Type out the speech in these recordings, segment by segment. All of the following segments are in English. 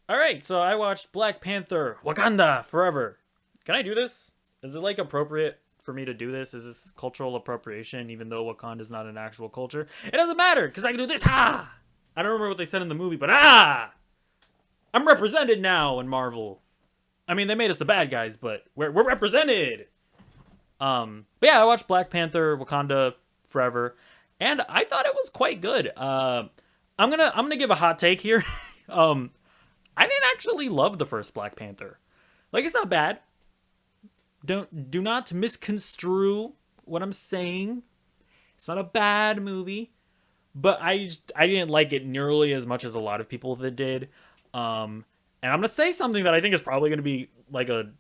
All right, so I watched Black Panther: Wakanda Forever. Can I do this? Is it like appropriate for me to do this? Is this cultural appropriation even though Wakanda is not an actual culture? It doesn't matter cuz I can do this. Ha! I don't remember what they said in the movie, but I'm represented now in Marvel. I mean, they made us the bad guys, but we're represented. But yeah, I watched Black Panther: Wakanda Forever, and I thought it was quite good. I'm gonna give a hot take here. um, I didn't actually love the first Black Panther. Like, it's not bad. Do not misconstrue what I'm saying. It's not a bad movie, but I didn't like it nearly as much as a lot of people that did. And I'm gonna say something that I think is probably gonna be like a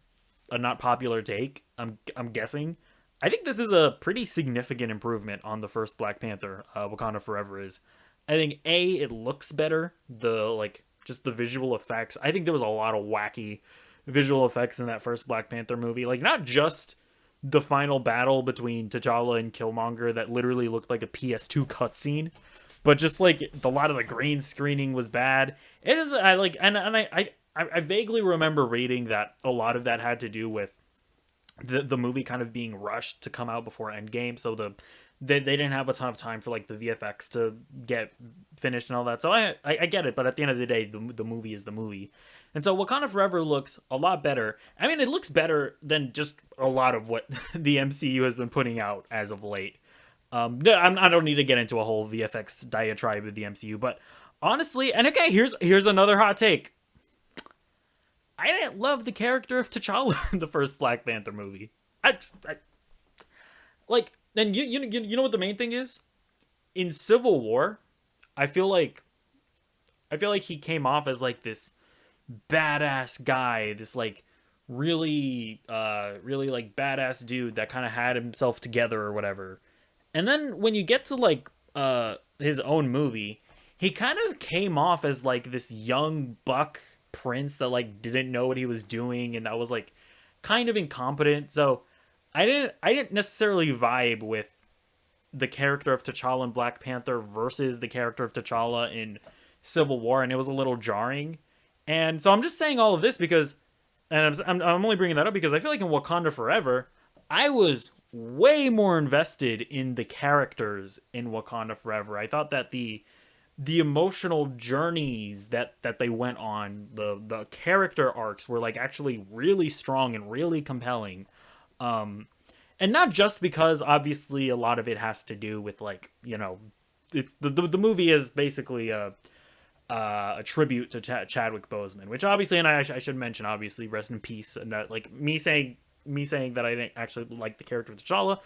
not popular take. I'm guessing. I think this is a pretty significant improvement on the first Black Panther. Wakanda Forever is. I think it looks better. The like just the visual effects. I think there was a lot of wacky visual effects in that first Black Panther movie. Like not just the final battle between T'Challa and Killmonger that literally looked like a PS2 cutscene, but just like a lot of the green screening was bad. It is I like and I vaguely remember reading that a lot of that had to do with the movie kind of being rushed to come out before Endgame, so they didn't have a ton of time for like the VFX to get finished and all that. So I get it, but at the end of the day, the movie is the movie, and so Wakanda Forever looks a lot better. I mean, it looks better than just a lot of what the MCU has been putting out as of late. No, I don't need to get into a whole VFX diatribe with the MCU, but honestly, and okay, here's another hot take. I didn't love the character of T'Challa in the first Black Panther movie. I like, and you know what the main thing is? In Civil War, I feel like he came off as like this badass guy, this like really like badass dude that kind of had himself together or whatever. And then when you get to like his own movie, he kind of came off as like this young buck prince that like didn't know what he was doing and that was like kind of incompetent. So I didn't necessarily vibe with the character of T'Challa in Black Panther versus the character of T'Challa in Civil War, and it was a little jarring. And so I'm just saying all of this because, and I'm only bringing that up because I feel like in Wakanda Forever, I was way more invested in the characters in Wakanda Forever. I thought that the emotional journeys that they went on, the character arcs were like actually really strong and really compelling. And not just because obviously a lot of it has to do with like, you know, it's the movie is basically a tribute to Chadwick Boseman, which obviously, and I should mention, obviously, rest in peace. And that, like me saying that I didn't actually like the character of T'Challa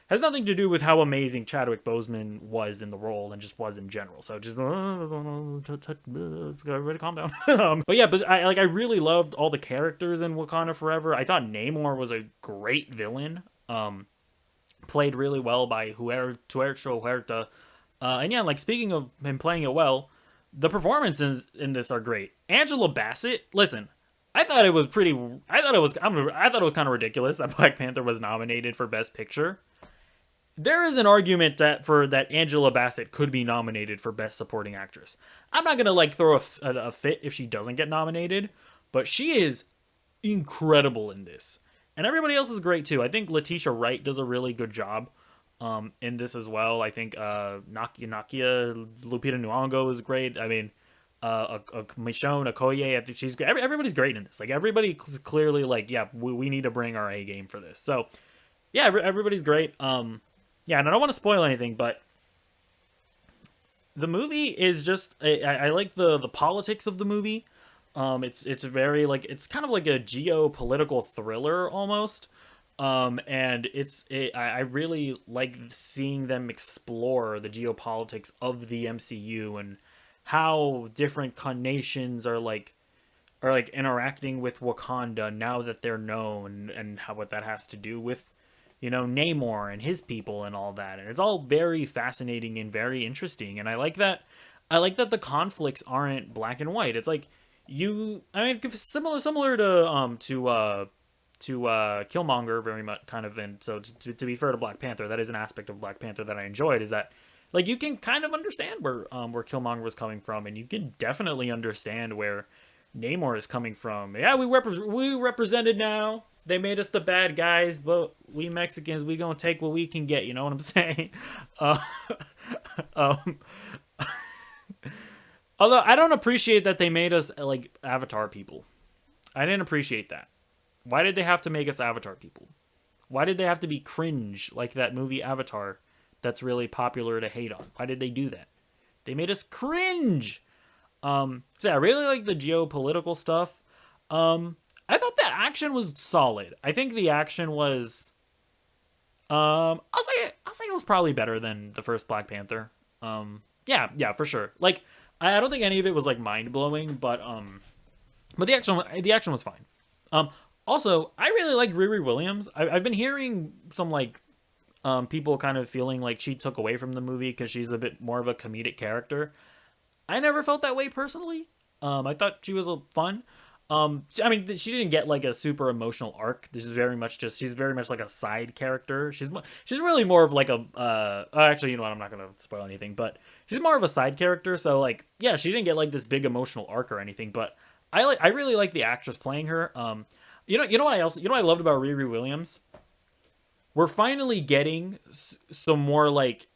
has nothing to do with how amazing Chadwick Boseman was in the role and just was in general. So just everybody calm down. But yeah, but I really loved all the characters in Wakanda Forever. I thought Namor was a great villain. Played really well by Huerta Huerta. And yeah, like speaking of him playing it well, the performances in this are great. Angela Bassett, listen, I thought it was kind of ridiculous that Black Panther was nominated for Best Picture. There is an argument that Angela Bassett could be nominated for Best Supporting Actress. I'm not gonna like throw a fit if she doesn't get nominated, but she is incredible in this, and everybody else is great too. I think Letitia Wright does a really good job in this as well. I think Nakia Lupita Nyong'o is great. I mean, Michonne Okoye, I think she's great. Everybody's great in this. Like everybody clearly like, yeah, we need to bring our A game for this. So yeah, everybody's great. Yeah, and I don't want to spoil anything, but the movie is just I like the politics of the movie. It's very like it's kind of like a geopolitical thriller almost. And I really like seeing them explore the geopolitics of the MCU and how different nations are like interacting with Wakanda now that they're known, and how what that has to do with, you know, Namor and his people and all that. And it's all very fascinating and very interesting. And I like that the conflicts aren't black and white. It's like I mean, similar to Killmonger very much kind of. And so to be fair to Black Panther, that is an aspect of Black Panther that I enjoyed, is that like you can kind of understand where Killmonger was coming from, and you can definitely understand where Namor is coming from. Yeah, we represented now. They made us the bad guys, but we Mexicans, we gonna take what we can get. You know what I'm saying? Uh, um, although I don't appreciate that they made us like Avatar people. I didn't appreciate that. Why did they have to make us Avatar people? Why did they have to be cringe like that movie Avatar that's really popular to hate on? Why did they do that? They made us cringe. So yeah, I really like the geopolitical stuff. I thought the action was solid. I think the action was I'll say it was probably better than the first Black Panther. Yeah, for sure. Like I don't think any of it was like mind blowing, but the action was fine. Um, Also, I really like Riri Williams. I've been hearing some like people kind of feeling like she took away from the movie because she's a bit more of a comedic character. I never felt that way personally. I thought she was fun. I mean, she didn't get like a super emotional arc. This is very much just she's very much like a side character. She's really more of like a actually, you know what? I'm not gonna spoil anything, but she's more of a side character. So like, yeah, she didn't get like this big emotional arc or anything. But I really like the actress playing her. You know what I loved about Riri Williams? We're finally getting some more like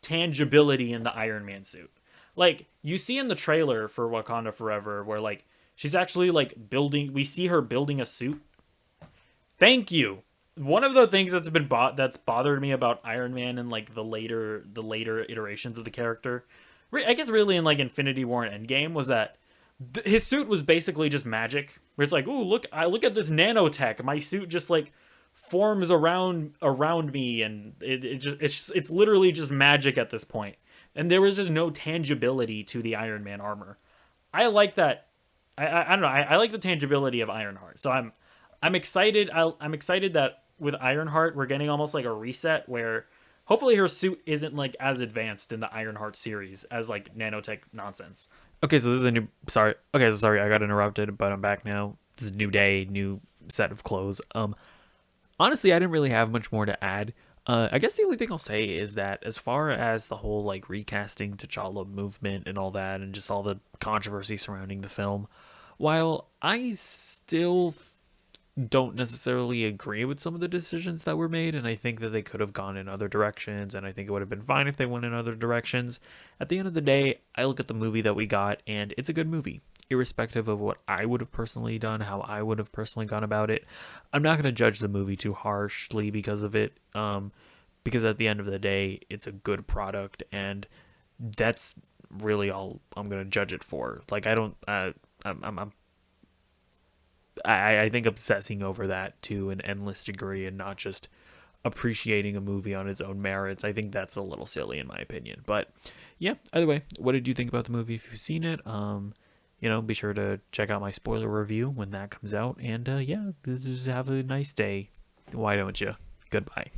tangibility in the Iron Man suit. Like you see in the trailer for Wakanda Forever where like she's actually like building we see her building a suit. Thank you. One of the things that's bothered me about Iron Man and like the later iterations of the character, I guess really in like Infinity War and Endgame was that his suit was basically just magic. Where it's like, "Ooh, look at this nanotech. My suit just like forms around me and it's literally just magic at this point." And there was just no tangibility to the Iron Man armor. I like that. I don't know. I like the tangibility of Ironheart. So I'm excited. I'm excited that with Ironheart we're getting almost like a reset where hopefully her suit isn't like as advanced in the Ironheart series as like nanotech nonsense. Okay, so this is a new. Sorry. Okay, so sorry I got interrupted, but I'm back now. This is a new day, new set of clothes. Honestly, I didn't really have much more to add. I guess the only thing I'll say is that as far as the whole like recasting T'Challa movement and all that, and just all the controversy surrounding the film, while I still don't necessarily agree with some of the decisions that were made, and I think that they could have gone in other directions, and I think it would have been fine if they went in other directions. At the end of the day, I look at the movie that we got, and it's a good movie. Irrespective of what I would have personally done, how I would have personally gone about it, I'm not going to judge the movie too harshly because of it, because at the end of the day, it's a good product, and that's really all I'm going to judge it for. Like, I think obsessing over that to an endless degree and not just appreciating a movie on its own merits, I think that's a little silly in my opinion. But yeah, either way, what did you think about the movie if you've seen it? Be sure to check out my spoiler review when that comes out. And yeah, just have a nice day. Why don't you? Goodbye.